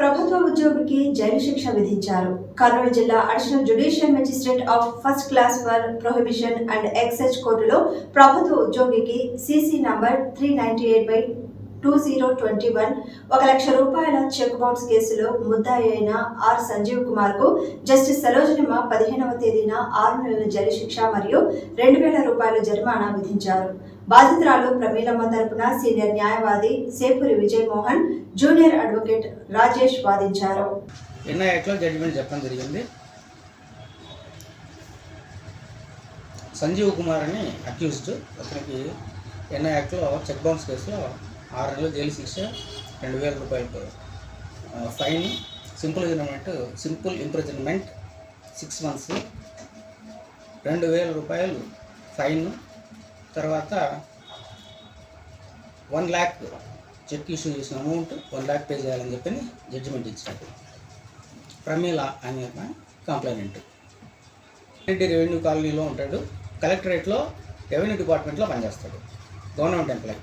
ప్రభుత్వ ఉద్యోగికి జైలు శిక్ష విధించారు. కర్నూలు జిల్లా additional judicial magistrate of first class for prohibition and excise కోర్టులో ప్రభుత్వ ఉద్యోగికి సీసీ నంబర్ 398/2021 ₹1,00,000 చెక్ బౌన్స్ కేసులో ముద్దాయి అయిన ఆర్ సంజీవ్ కుమార్ కు జస్టిస్ సరోజనమ్మ 15వ తేదీన 6 నెలల జైలు శిక్ష మరియు ₹2,000 జరిమానా విధించారు. బాధితురాలు ప్రమీలమ్మ తరపున సీనియర్ న్యాయవాది సేపూరి విజయ్ మోహన్, జూనియర్ అడ్వకేట్ రాజేష్ వాదించారు. ఎన్ఐఏలో జడ్జిమెంట్ చెప్పడం జరిగింది. సంజీవ్ కుమార్ అని అక్యూజ్డ్, అతనికి ఎన్ఐఏలో చెక్ బౌన్స్ కేసులో 6 నెలల జైలు శిక్ష, ₹2,000 fine, simple imprisonment 6 months, ₹2,000 fine, తర్వాత 1 lakh చెక్ ఇష్యూ చేసిన అమౌంట్ 1 lakh పే చేయాలని చెప్పి జడ్జిమెంట్ ఇచ్చాడు. ప్రమీల అనే కంప్లైనెంట్ రెవెన్యూ కాలనీలో ఉంటాడు. కలెక్టరేట్లో రెవెన్యూ డిపార్ట్మెంట్లో పనిచేస్తాడు. Government employee.